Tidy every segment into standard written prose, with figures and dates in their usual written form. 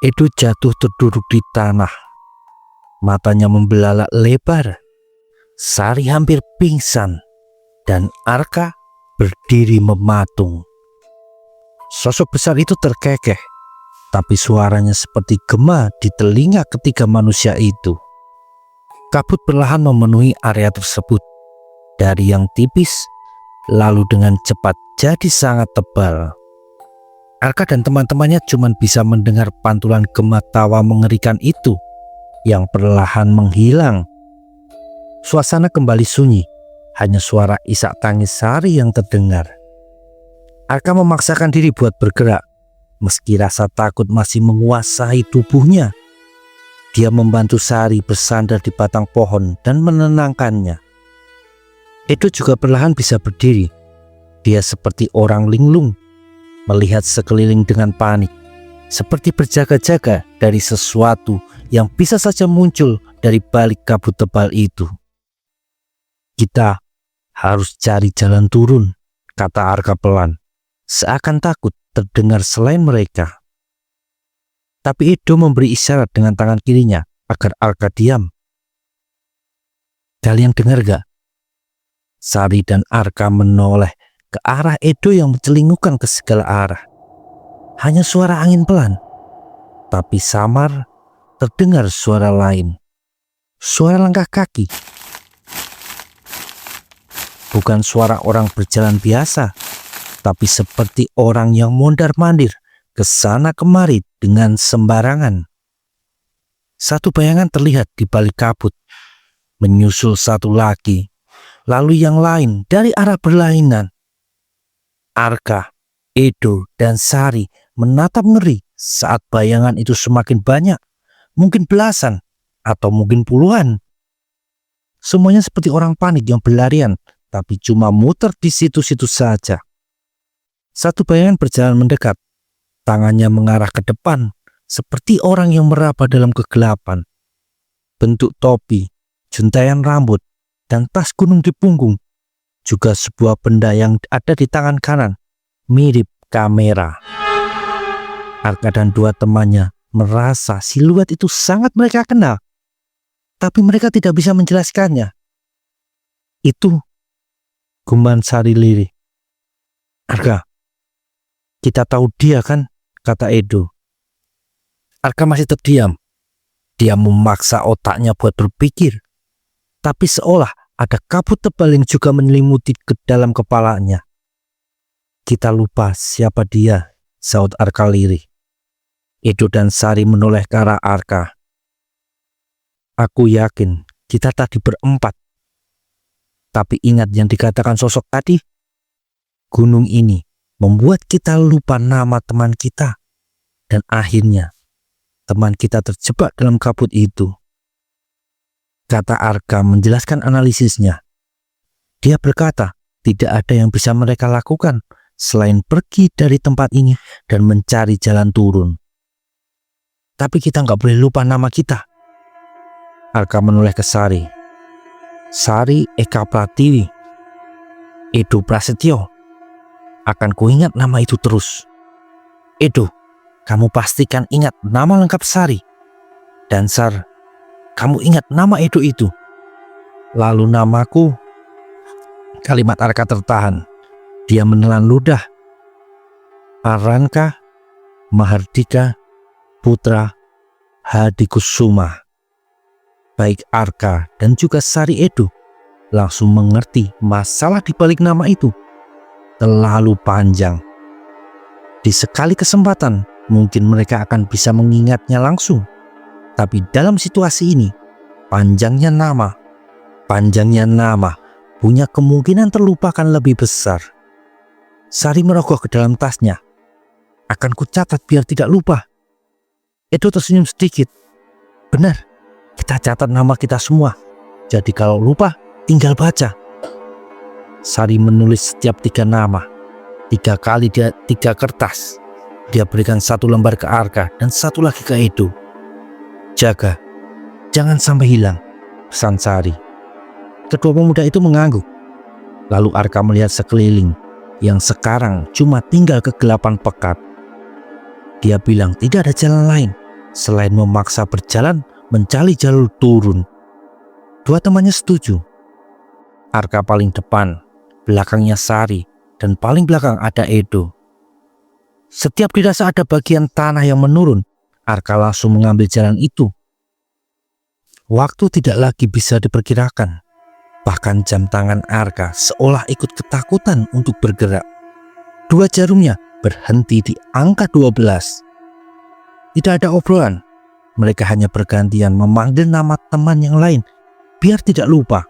Edo jatuh terduduk di tanah. Matanya membelalak lebar. Sari hampir pingsan dan Arka berdiri mematung. Sosok besar itu terkekeh, tapi suaranya seperti gema di telinga ketiga manusia itu. Kabut perlahan memenuhi area tersebut, dari yang tipis lalu dengan cepat jadi sangat tebal. Arka dan teman-temannya cuma bisa mendengar pantulan gema tawa mengerikan itu yang perlahan menghilang. Suasana kembali sunyi, hanya suara isak tangis Sari yang terdengar. Arka memaksakan diri buat bergerak, meski rasa takut masih menguasai tubuhnya. Dia membantu Sari bersandar di batang pohon dan menenangkannya. Edo juga perlahan bisa berdiri. Dia seperti orang linglung, melihat sekeliling dengan panik, seperti berjaga-jaga dari sesuatu yang bisa saja muncul dari balik kabut tebal itu. Kita harus cari jalan turun, kata Arka pelan, seakan takut terdengar selain mereka. Tapi Edo memberi isyarat dengan tangan kirinya agar Arka diam. Kalian dengar gak? Sari dan Arka menoleh ke arah Edo yang mencelingukkan ke segala arah. Hanya suara angin pelan, tapi samar terdengar suara lain. Suara langkah kaki. Bukan suara orang berjalan biasa, tapi seperti orang yang mondar-mandir ke sana kemari dengan sembarangan. Satu bayangan terlihat di balik kabut, menyusul satu lagi, lalu yang lain dari arah berlainan. Arka, Edo, dan Sari menatap ngeri saat bayangan itu semakin banyak, mungkin belasan atau mungkin puluhan. Semuanya seperti orang panik yang berlarian, tapi cuma muter di situ-situ saja. Satu bayangan berjalan mendekat, tangannya mengarah ke depan, seperti orang yang meraba dalam kegelapan. Bentuk topi, juntaian rambut, dan tas gunung di punggung. Juga sebuah benda yang ada di tangan kanan, mirip kamera. Arka dan dua temannya merasa siluet itu sangat mereka kenal, tapi mereka tidak bisa menjelaskannya. Itu gumam Sari lirih. Arka, kita tahu dia kan, kata Edo. Arka masih terdiam. Dia memaksa otaknya buat berpikir, tapi seolah ada kabut tebal yang juga menyelimuti ke dalam kepalanya. Kita lupa siapa dia, saut Arka lirih. Edo dan Sari menoleh ke arah Arka. Aku yakin kita tadi berempat. Tapi ingat yang dikatakan sosok tadi? Gunung ini membuat kita lupa nama teman kita. Dan akhirnya teman kita terjebak dalam kabut itu. Kata Arka menjelaskan analisisnya. Dia berkata tidak ada yang bisa mereka lakukan selain pergi dari tempat ini dan mencari jalan turun. Tapi kita nggak boleh lupa nama kita. Arka menoleh ke Sari. Sari Eka Pratiwi. Edo Prasetyo. Akan kuingat nama itu terus. Edo, kamu pastikan ingat nama lengkap Sari. Dan Sar, kamu ingat nama Edo itu. Lalu namaku. Kalimat Arka tertahan. Dia menelan ludah. Aranka Mahardika Putra Hadikusuma. Baik Arka dan juga Sari Edo langsung mengerti masalah di balik nama itu. Terlalu panjang. Di sekali kesempatan mungkin mereka akan bisa mengingatnya langsung. Tapi dalam situasi ini, panjangnya nama punya kemungkinan terlupakan lebih besar. Sari merogoh ke dalam tasnya. Akan kucatat biar tidak lupa. Edo tersenyum sedikit. Benar, kita catat nama kita semua. Jadi kalau lupa, tinggal baca. Sari menulis setiap 3 nama. 3 kali 3 kertas. Dia berikan 1 lembar ke Arka dan 1 lagi ke Edo. Jaga, jangan sampai hilang, pesan Sari. Kedua pemuda itu mengangguk. Lalu Arka melihat sekeliling yang sekarang cuma tinggal kegelapan pekat. Dia bilang tidak ada jalan lain selain memaksa berjalan mencari jalur turun. Dua temannya setuju. Arka paling depan, belakangnya Sari, dan paling belakang ada Edo. Setiap dirasa ada bagian tanah yang menurun, Arka langsung mengambil jalan itu. Waktu tidak lagi bisa diperkirakan. Bahkan jam tangan Arka seolah ikut ketakutan untuk bergerak. Dua jarumnya berhenti di angka 12. Tidak ada obrolan. Mereka hanya bergantian memanggil nama teman yang lain biar tidak lupa.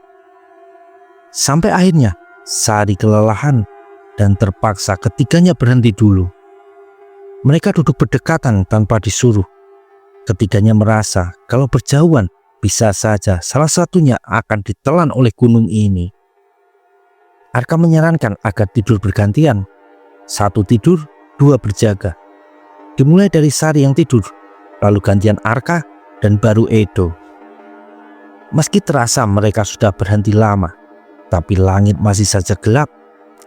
Sampai akhirnya Sari kelelahan dan terpaksa ketiganya berhenti dulu. Mereka duduk berdekatan tanpa disuruh. Ketiganya merasa kalau berjauhan bisa saja salah satunya akan ditelan oleh gunung ini. Arka menyarankan agar tidur bergantian. Satu tidur, dua berjaga. Dimulai dari Sari yang tidur, lalu gantian Arka, dan baru Edo. Meski terasa mereka sudah berhenti lama, tapi langit masih saja gelap,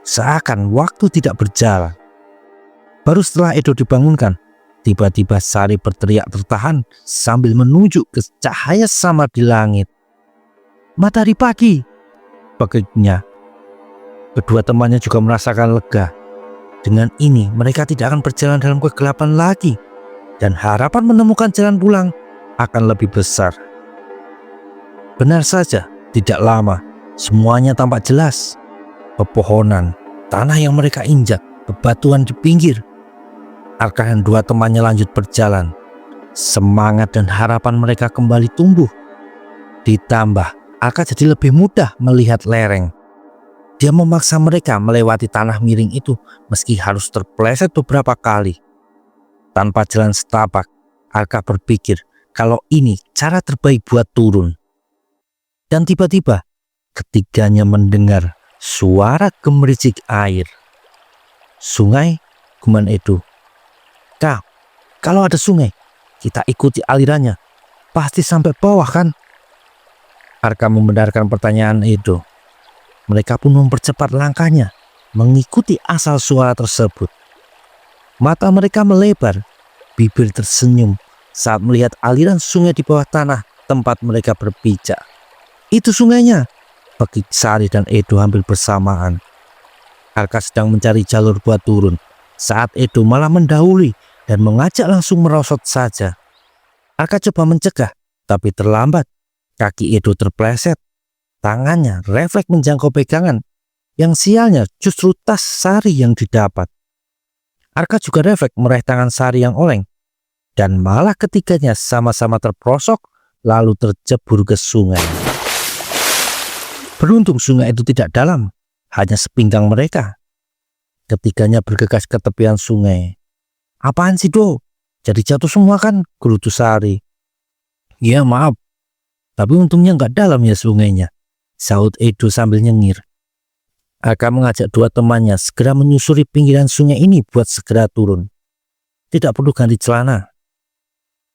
seakan waktu tidak berjalan. Baru setelah Edo dibangunkan, tiba-tiba Sari berteriak tertahan sambil menunjuk ke cahaya samar di langit. "Matahari pagi!" Begitu kedua temannya juga merasakan lega. Dengan ini mereka tidak akan berjalan dalam kegelapan lagi, dan harapan menemukan jalan pulang akan lebih besar. Benar saja, tidak lama semuanya tampak jelas. Pepohonan, tanah yang mereka injak, bebatuan di pinggir. Arka dan dua temannya lanjut berjalan. Semangat dan harapan mereka kembali tumbuh. Ditambah, Arka jadi lebih mudah melihat lereng. Dia memaksa mereka melewati tanah miring itu meski harus terpeleset beberapa kali. Tanpa jalan setapak, Arka berpikir kalau ini cara terbaik buat turun. Dan tiba-tiba, ketiganya mendengar suara gemericik air. "Sungai," guman Edo. "Kak, kalau ada sungai, kita ikuti alirannya. Pasti sampai bawah kan?" Arka membenarkan pertanyaan Edo. Mereka pun mempercepat langkahnya, mengikuti asal suara tersebut. Mata mereka melebar, bibir tersenyum saat melihat aliran sungai di bawah tanah tempat mereka berpijak. "Itu sungainya," bagi Sari dan Edo hampir bersamaan. Arka sedang mencari jalur buat turun, saat Edo malah mendahului dan mengajak langsung merosot saja. Arka coba mencegah, tapi terlambat. Kaki Edo terpleset. Tangannya refleks menjangkau pegangan, yang sialnya justru tas Sari yang didapat. Arka juga refleks meraih tangan Sari yang oleng, dan malah ketiganya sama-sama terprosok lalu tercebur ke sungai. Beruntung sungai itu tidak dalam, hanya sepinggang mereka. Ketiganya bergegas ke tepian sungai. "Apaan sih, Do? Jadi jatuh semua kan?" gerutu Sari. "Ya maaf, tapi untungnya nggak dalam ya sungainya," sahut Edo sambil nyengir. Arka mengajak dua temannya segera menyusuri pinggiran sungai ini buat segera turun. Tidak perlu ganti celana.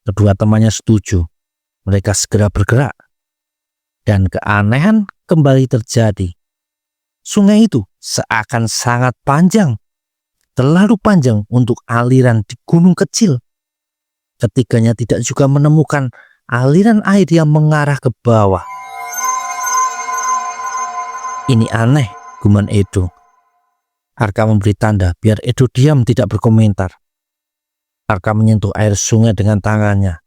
Kedua temannya setuju. Mereka segera bergerak. Dan keanehan kembali terjadi. Sungai itu seakan sangat panjang. Terlalu panjang untuk aliran di gunung kecil. Ketiganya tidak juga menemukan aliran air yang mengarah ke bawah. "Ini aneh," guman Edo. Arka memberi tanda biar Edo diam tidak berkomentar. Arka menyentuh air sungai dengan tangannya.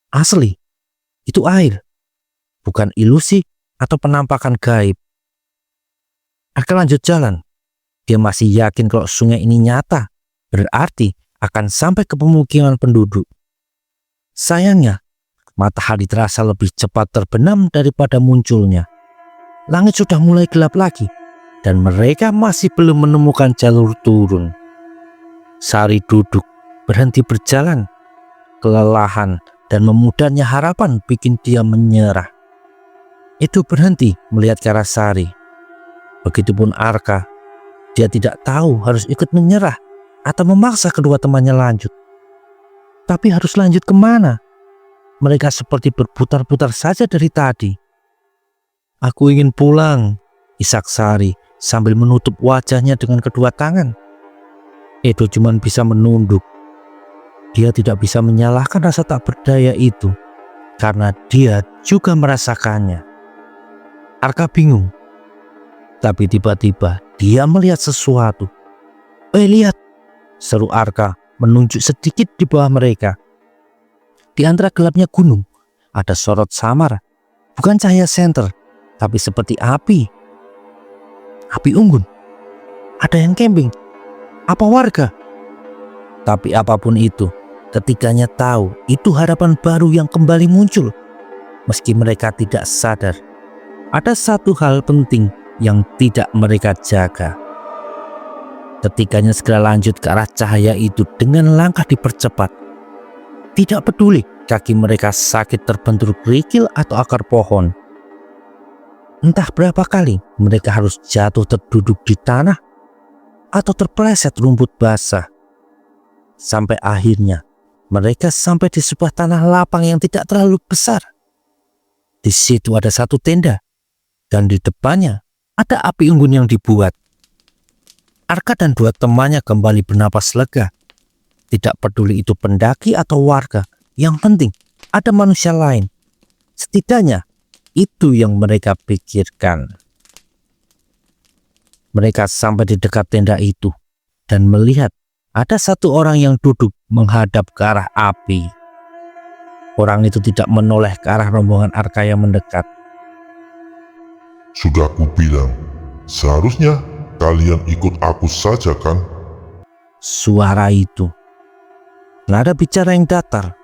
Asli, itu air. Bukan ilusi atau penampakan gaib. Arka lanjut jalan. Dia masih yakin kalau sungai ini nyata, berarti akan sampai ke pemukiman penduduk. Sayangnya, matahari terasa lebih cepat terbenam daripada munculnya. Langit sudah mulai gelap lagi, dan mereka masih belum menemukan jalur turun. Sari duduk, berhenti berjalan. Kelelahan dan memudarnya harapan bikin dia menyerah. Itu berhenti melihat ke arah Sari. Begitupun Arka. Dia tidak tahu harus ikut menyerah atau memaksa kedua temannya lanjut. Tapi harus lanjut kemana? Mereka seperti berputar-putar saja dari tadi. "Aku ingin pulang," isak Sari sambil menutup wajahnya dengan kedua tangan. Edo cuma bisa menunduk. Dia tidak bisa menyalahkan rasa tak berdaya itu, karena dia juga merasakannya. Arka bingung, tapi tiba-tiba dia melihat sesuatu. Lihat!" seru Arka menunjuk sedikit di bawah mereka. Di antara gelapnya gunung, ada sorot samar, bukan cahaya senter, tapi seperti api. Api unggun. Ada yang camping. Apa warga? Tapi apapun itu, ketiganya tahu itu harapan baru yang kembali muncul. Meski mereka tidak sadar, ada satu hal penting yang tidak mereka jaga. Ketiganya segera lanjut ke arah cahaya itu dengan langkah dipercepat. Tidak peduli kaki mereka sakit terbentur kerikil atau akar pohon. Entah berapa kali mereka harus jatuh terduduk di tanah atau terpeleset rumput basah. Sampai akhirnya mereka sampai di sebuah tanah lapang yang tidak terlalu besar. Di situ ada satu tenda, dan di depannya ada api unggun yang dibuat. Arka dan dua temannya kembali bernapas lega. Tidak peduli itu pendaki atau warga, yang penting ada manusia lain. Setidaknya itu yang mereka pikirkan. Mereka sampai di dekat tenda itu dan melihat ada satu orang yang duduk menghadap ke arah api. Orang itu tidak menoleh ke arah rombongan Arka yang mendekat. "Sudah kubilang, seharusnya kalian ikut aku saja kan?" Suara itu, nada bicara yang datar.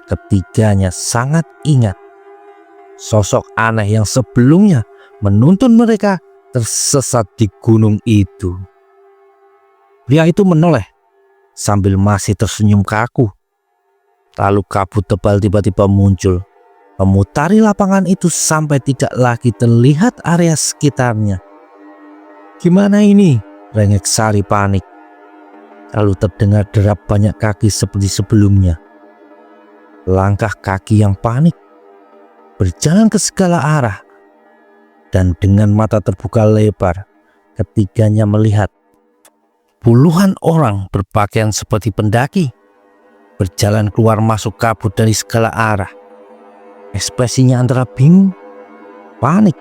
Ketiganya sangat ingat sosok aneh yang sebelumnya menuntun mereka tersesat di gunung itu. Pria itu menoleh sambil masih tersenyum kaku. Lalu kabut tebal tiba-tiba muncul, memutari lapangan itu sampai tidak lagi terlihat area sekitarnya. "Gimana ini?" rengek Sari panik. Lalu terdengar derap banyak kaki seperti sebelumnya. Langkah kaki yang panik berjalan ke segala arah, dan dengan mata terbuka lebar, ketiganya melihat puluhan orang berpakaian seperti pendaki berjalan keluar masuk kabut dari segala arah. Ekspresinya antara bingung, panik,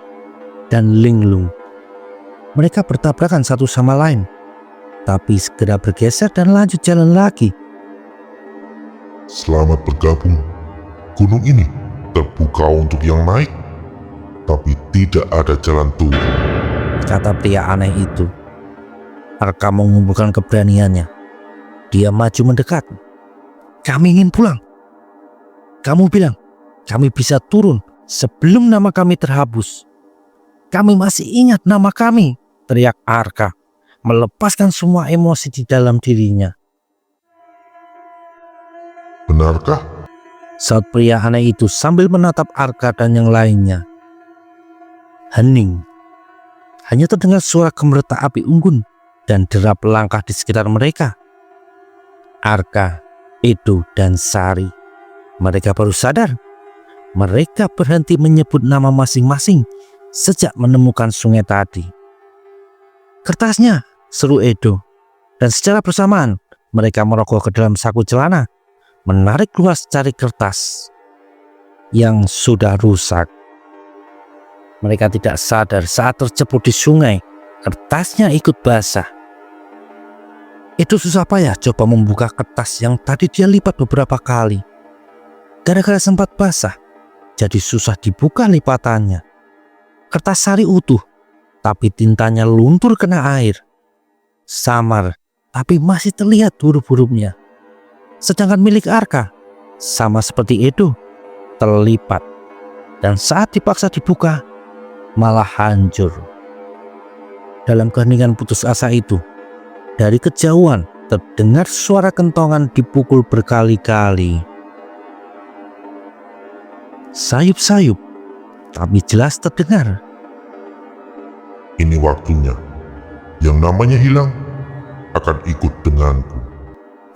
dan linglung. Mereka bertabrakan satu sama lain, tapi segera bergeser dan lanjut jalan lagi. "Selamat bergabung. Gunung ini terbuka untuk yang naik, tapi tidak ada jalan turun," kata pria aneh itu. Arka mengumpulkan keberaniannya. Dia maju mendekat. "Kami ingin pulang. Kamu bilang kami bisa turun sebelum nama kami terhapus. Kami masih ingat nama kami," teriak Arka, melepaskan semua emosi di dalam dirinya. "Benarkah?" Saut pria aneh itu sambil menatap Arka dan yang lainnya. Hening. Hanya terdengar suara gemeretak api unggun dan derap langkah di sekitar mereka. Arka, Edo, dan Sari. Mereka baru sadar. Mereka berhenti menyebut nama masing-masing sejak menemukan sungai tadi. "Kertasnya!" seru Edo. Dan secara bersamaan mereka merogoh ke dalam saku celana, menarik keluar secari kertas yang sudah rusak. Mereka tidak sadar saat terceplok di sungai, kertasnya ikut basah. Itu susah payah coba membuka kertas yang tadi dia lipat beberapa kali. Gara-gara sempat basah, jadi susah dibuka lipatannya. Kertas Sari utuh, tapi tintanya luntur kena air. Samar, tapi masih terlihat huruf-hurufnya. Sedangkan milik Arka, sama seperti Edo, terlipat. Dan saat dipaksa dibuka, malah hancur. Dalam keheningan putus asa itu, dari kejauhan terdengar suara kentongan dipukul berkali-kali. Sayup-sayup, tapi jelas terdengar. "Ini waktunya. Yang namanya hilang akan ikut denganku,"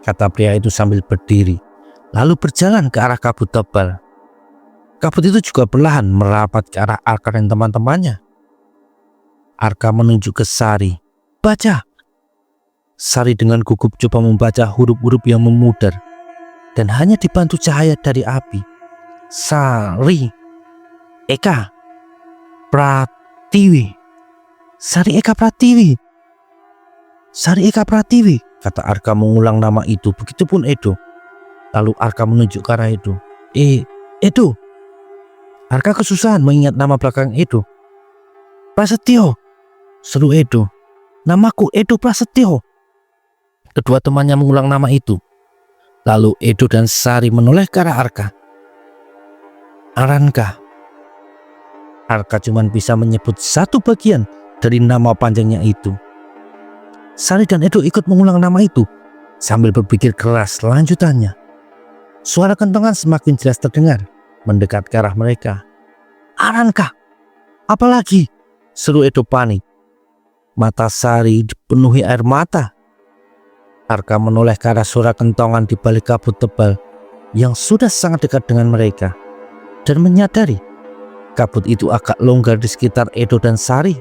kata pria itu sambil berdiri, lalu berjalan ke arah kabut tebal. Kabut itu juga perlahan merapat ke arah Arka dan teman-temannya. Arka menunjuk ke Sari. "Baca!" Sari dengan gugup coba membaca huruf-huruf yang memudar. dan hanya dibantu cahaya dari api. Sari Eka Pratiwi. Sari Eka Pratiwi. Sari Eka Pratiwi, kata Arka mengulang nama itu. Begitupun Edo. Lalu Arka menunjuk ke arah Edo. Edo. Arka kesusahan mengingat nama belakang Edo. Prasetyo, seru Edo. Namaku Edo Prasetyo. Kedua temannya mengulang nama itu. Lalu Edo dan Sari menoleh ke arah Arka. Aranka. Arka cuma bisa menyebut satu bagian dari nama panjangnya itu. Sari dan Edo ikut mengulang nama itu sambil berpikir keras lanjutannya. Suara kentongan semakin jelas terdengar mendekat ke arah mereka. Aranka, apalagi? Seru Edo panik. Mata Sari dipenuhi air mata. Arka menoleh ke arah suara kentongan di balik kabut tebal yang sudah sangat dekat dengan mereka dan menyadari kabut itu agak longgar di sekitar Edo dan Sari,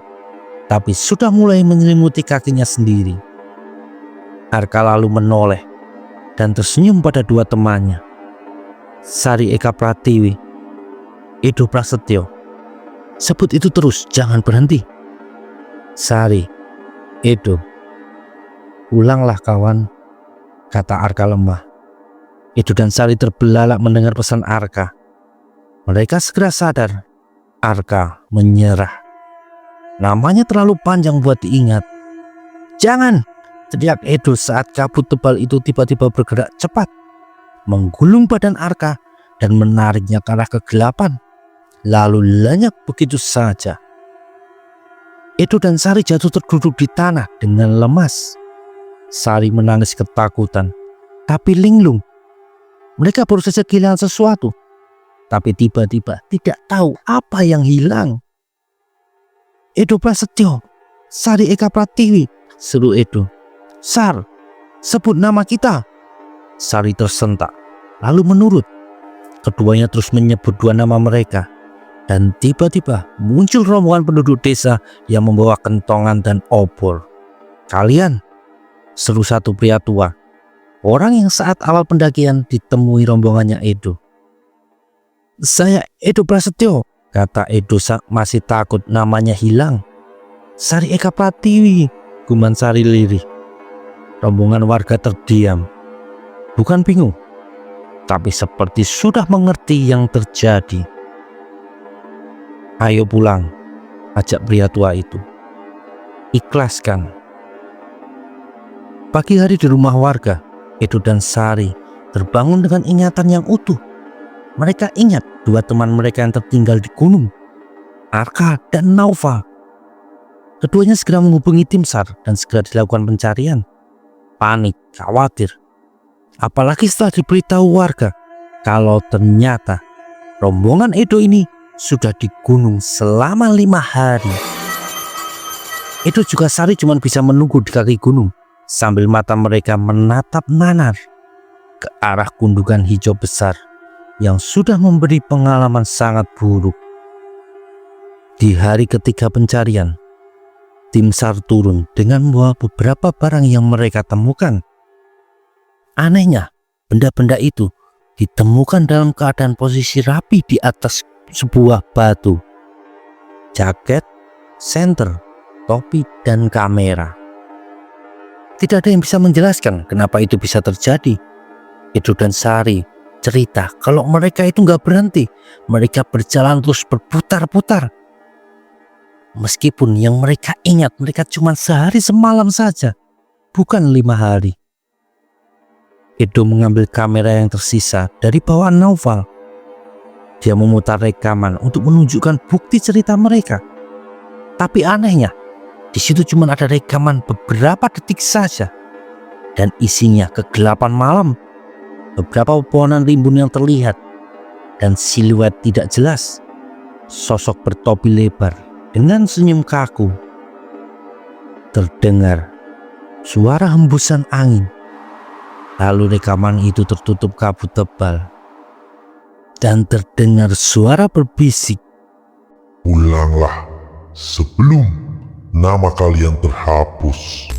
tapi sudah mulai menyelimuti kakinya sendiri. Arka lalu menoleh dan tersenyum pada dua temannya. Sari Eka Pratiwi, Edo Prasetyo. Sebut itu terus, jangan berhenti. Sari, Edo. Ulanglah kawan, kata Arka lemah. Edo dan Sari terbelalak mendengar pesan Arka. Mereka segera sadar. Arka menyerah. Namanya terlalu panjang buat diingat. Jangan, teriak Edo saat kabut tebal itu tiba-tiba bergerak cepat, menggulung badan Arka dan menariknya ke arah kegelapan, lalu lenyap begitu saja. Edo dan Sari jatuh terduduk di tanah dengan lemas. Sari menangis ketakutan, tapi linglung. Mereka baru saja kehilangan sesuatu, tapi tiba-tiba tidak tahu apa yang hilang. Edo Prasetyo, Sari Eka Pratiwi, seru Edo. Sar, sebut nama kita. Sari tersentak, lalu menurut. Keduanya terus menyebut dua nama mereka. Dan tiba-tiba muncul rombongan penduduk desa yang membawa kentongan dan obor. Kalian, seru satu pria tua, orang yang saat awal pendakian ditemui rombongannya Edo. Saya Edo Prasetyo, kata Edo masih takut namanya hilang. Sari Eka Pratiwi, guman Sari lirih. Rombongan warga terdiam. Bukan bingung, tapi seperti sudah mengerti yang terjadi. Ayo pulang, ajak pria tua itu. Ikhlaskan. Pagi hari di rumah warga, Edo dan Sari terbangun dengan ingatan yang utuh. Mereka ingat dua teman mereka yang tertinggal di gunung, Arka dan Naufal. Keduanya segera menghubungi tim SAR dan segera dilakukan pencarian. Panik, khawatir. Apalagi setelah diberitahu warga kalau ternyata rombongan Edo ini sudah di gunung selama 5 hari. Edo juga Sari cuma bisa menunggu di kaki gunung sambil mata mereka menatap nanar ke arah gundukan hijau besar yang sudah memberi pengalaman sangat buruk. Di hari ketiga pencarian, tim SAR turun dengan membawa beberapa barang yang mereka temukan. Anehnya, benda-benda itu ditemukan dalam keadaan posisi rapi di atas sebuah batu. Jaket, senter, topi, dan kamera. Tidak ada yang bisa menjelaskan kenapa itu bisa terjadi. Edo dan Sari cerita kalau mereka itu nggak berhenti. Mereka berjalan terus berputar-putar. Meskipun yang mereka ingat mereka cuma sehari semalam saja, bukan 5 hari. Edo mengambil kamera yang tersisa dari bawaan Naufal. Dia memutar rekaman untuk menunjukkan bukti cerita mereka. Tapi anehnya, di situ cuma ada rekaman beberapa detik saja. Dan isinya kegelapan malam. Beberapa pepohonan rimbun yang terlihat. Dan siluet tidak jelas. Sosok bertopi lebar dengan senyum kaku. Terdengar suara hembusan angin. Lalu rekaman itu tertutup kabut tebal. Dan terdengar suara berbisik. Pulanglah sebelum nama kalian terhapus.